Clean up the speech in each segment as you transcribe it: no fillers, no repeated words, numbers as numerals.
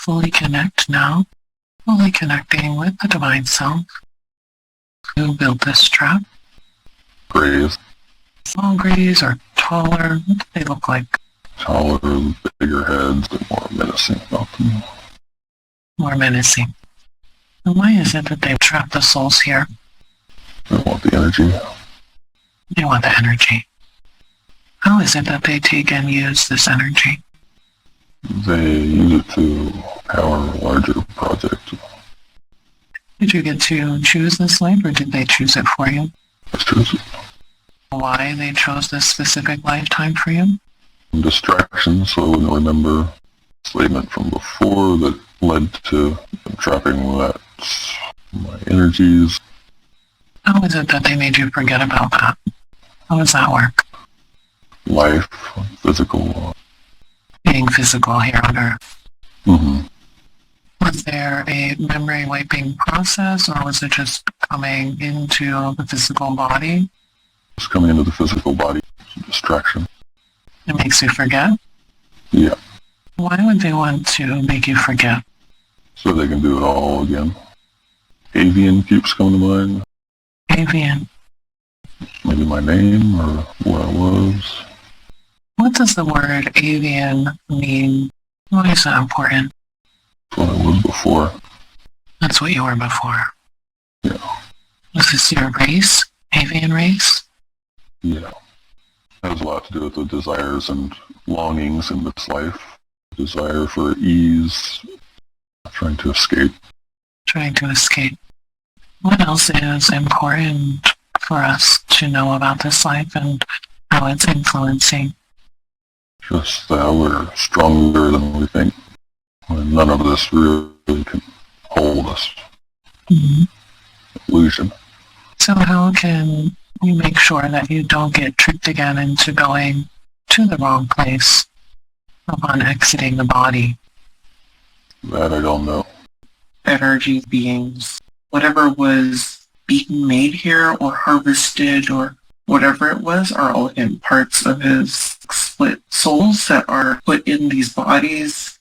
fully connect now, fully connecting with the divine self who built this trap. Grays. Small grays or taller, what do they look like? Taller, bigger heads, but more menacing about them. More menacing. And why is it that they've trapped the souls here? They want the energy. They want the energy. How is it that they take and use this energy? They use it to power a larger project. Did you get to choose this life, or did they choose it for you? I choose it. Why they chose this specific lifetime for you? Distractions, so I wouldn't remember enslavement from before that led to trapping that my energies. How is it that they made you forget about that? How does that work? Life, physical. Being physical here on Earth. Mm-hmm. Was there a memory wiping process, or was it just coming into the physical body? Just coming into the physical body. It's a distraction. It makes you forget? Yeah. Why would they want to make you forget? So they can do it all again. Avian keeps coming to mind. Avian. Maybe my name or where I was. What does the word avian mean? Why is that important? That's what I was before. That's what you were before. Yeah. Was this your race? Avian race? Yeah. It has a lot to do with the desires and longings in this life. Desire for ease, trying to escape. Trying to escape. What else is important for us to know about this life and how it's influencing? Just that we're stronger than we think. When none of this really can hold us. Mm-hmm. Illusion. So how can you make sure that you don't get tricked again into going to the wrong place upon exiting the body? That I don't know. Energy beings, whatever was being made here or harvested or whatever it was, are all in parts of his split souls that are put in these bodies.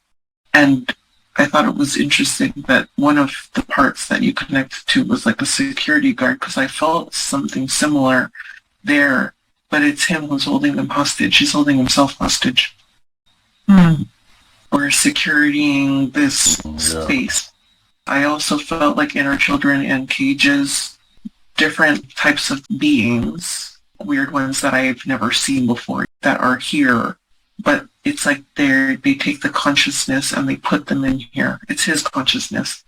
And I thought it was interesting that one of the parts that you connected to was like a security guard, because I felt something similar there, but it's him who's holding them hostage. He's holding himself hostage. Or securing this space. I also felt like inner children in cages, different types of beings, weird ones that I've never seen before, that are here, but it's like they take the consciousness and they put them in here. It's his consciousness.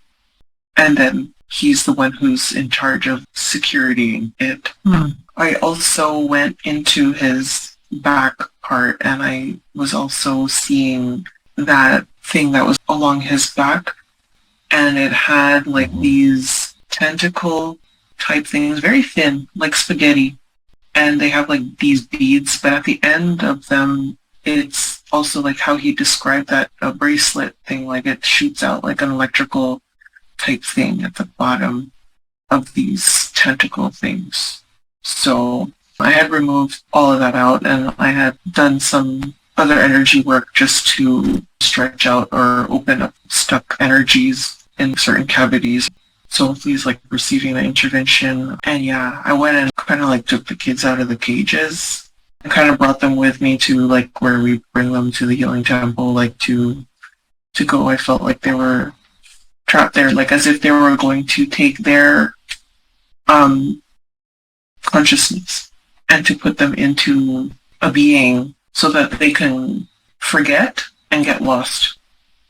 And then he's the one who's in charge of securing it. I also went into his back part, and I was also seeing that thing that was along his back, and it had like these tentacle type things, very thin, like spaghetti, and they have like these beads, but at the end of them, it's also like how he described that, a bracelet thing, like it shoots out like an electrical type thing at the bottom of these tentacle things. So I had removed all of that out, and I had done some other energy work just to stretch out or open up stuck energies in certain cavities. So he's like receiving the intervention. And yeah, I went and kind of like took the kids out of the cages. I kind of brought them with me to like where we bring them to the healing temple, like to go. I felt like they were trapped there, like as if they were going to take their consciousness and to put them into a being so that they can forget and get lost.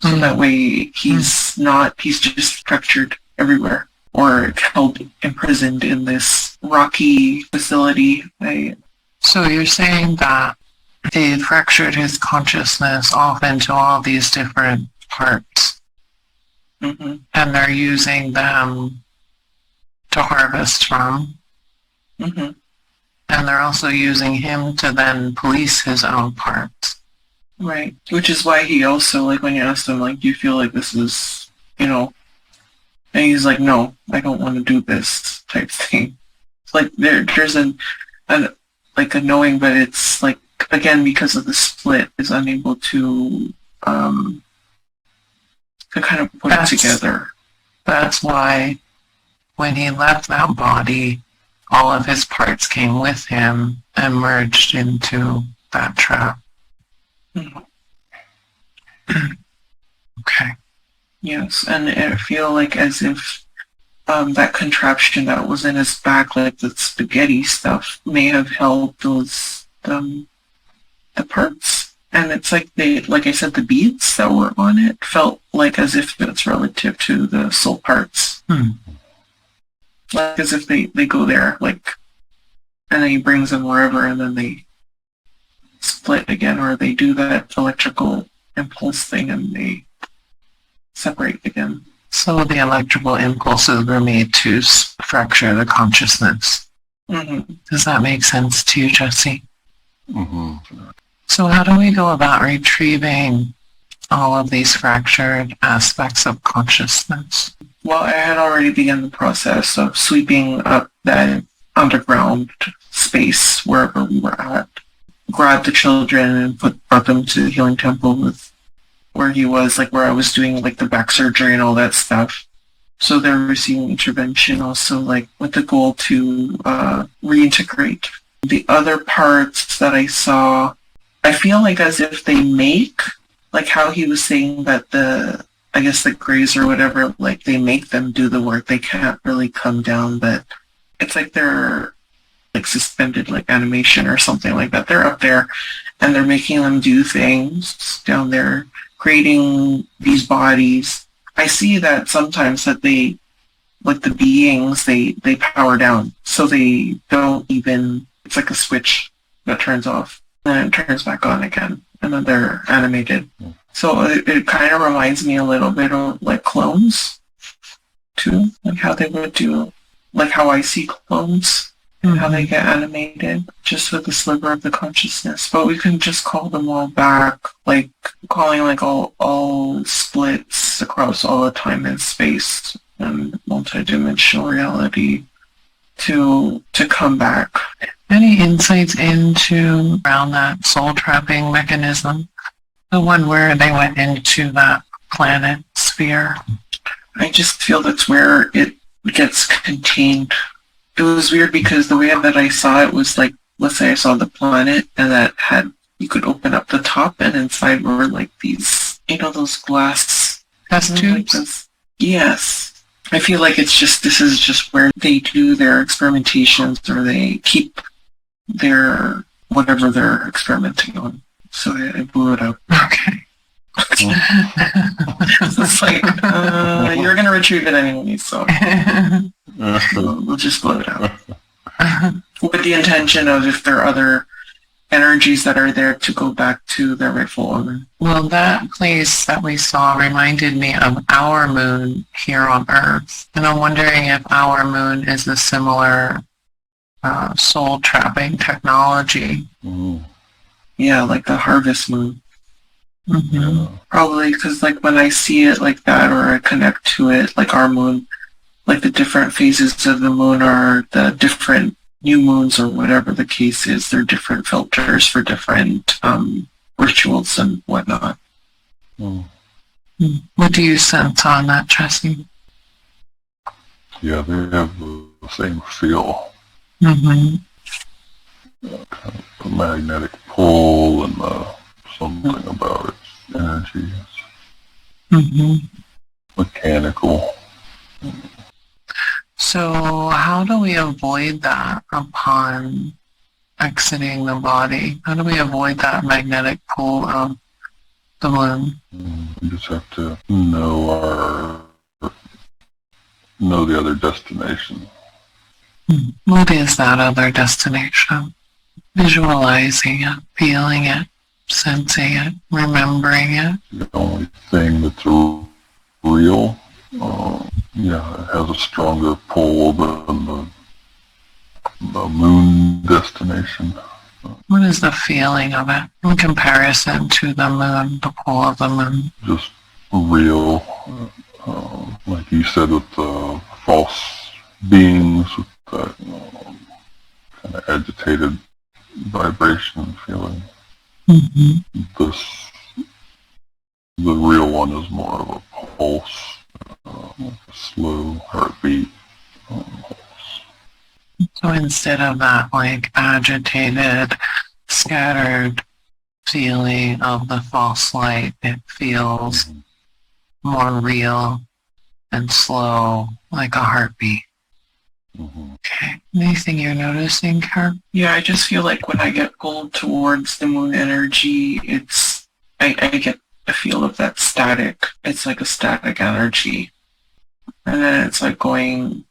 So that way he's just fractured everywhere or held imprisoned in this rocky facility. So you're saying that they fractured his consciousness off into all these different parts, and they're using them to harvest from, and they're also using him to then police his own parts. Right, which is why he also, like, when you asked him, like, do you feel like this is, and he's like, no, I don't want to do this type thing. It's like there's a knowing, but it's like, again, because of the split, is unable to to kind of put it together. That's why when he left that body, all of his parts came with him and merged into that trap. Mhm. Okay. Yes, and I feel like as if that contraption that was in his back, like the spaghetti stuff, may have held those the parts. And it's like like I said, the beads that were on it felt like as if it's relative to the soul parts. Like as if they go there, like, and then he brings them wherever, and then they split again, or they do that electrical impulse thing and they separate again. So the electrical impulses were made to fracture the consciousness. Mm-hmm. Does that make sense to you, Jesse? Mm-hmm. So how do we go about retrieving all of these fractured aspects of consciousness? Well, I had already begun the process of sweeping up that underground space wherever we were at. Grabbed the children and brought them to the healing temple with where he was, like where I was doing like the back surgery and all that stuff. So they're receiving intervention also, like with the goal to reintegrate. The other parts that I saw, I feel like as if they make, like how he was saying that I guess the grays or whatever, like they make them do the work. They can't really come down, but it's like they're like suspended, like animation or something like that. They're up there and they're making them do things down there, creating these bodies. I see that sometimes that they, like the beings, they power down. So they don't even, it's like a switch that turns off and then it turns back on again. And then they're animated. So it kind of reminds me a little bit of like clones too, like how they would do, like how I see clones. How they get animated, just with a sliver of the consciousness. But we can just call them all back, like calling like all splits across all the time and space and multidimensional reality to come back. Any insights into around that soul trapping mechanism? The one where they went into that planet sphere? I just feel that's where it gets contained. It was weird because the way that I saw it was like, let's say I saw the planet and that had, you could open up the top and inside were like these, those glass test tubes? Yes. I feel like this is just where they do their experimentations or they keep their, whatever they're experimenting on. So I blew it up. Okay. It's like, you're going to retrieve it anyway, so we'll just blow it out. With the intention of if there are other energies that are there to go back to their rightful owner. Well, that place that we saw reminded me of our moon here on Earth. And I'm wondering if our moon is a similar soul trapping technology. Yeah, like the harvest moon. Mm-hmm. Probably because like when I see it like that or I connect to it, like our moon, like the different phases of the moon are the different new moons or whatever the case is. They're different filters for different rituals and whatnot. What do you sense on that, Jesse? Yeah, they have the same feel. Mm-hmm. Kind of the magnetic pull and something about its energy. Mm-hmm. Mechanical. So how do we avoid that upon exiting the body? How do we avoid that magnetic pull of the moon? We just have to know the other destination. What is that other destination? Visualizing it, feeling it, sensing it, remembering it. The only thing that's real, it has a stronger pull than the moon destination. What is the feeling of it in comparison to the moon, the pull of the moon? Just real, like you said with the false beings, with that kind of agitated vibration feeling. Mm-hmm. The real one is more of a pulse, slow heartbeat. So instead of that like agitated, scattered feeling of the false light, it feels more real and slow, like a heartbeat. Okay. Anything you're noticing, Karen? Yeah, I just feel like when I get pulled towards the moon energy, I get a feel of that static. It's like a static energy. And then it's like going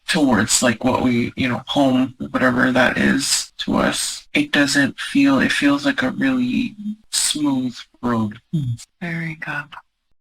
towards like what we, home, whatever that is to us. It feels like a really smooth road. Very good.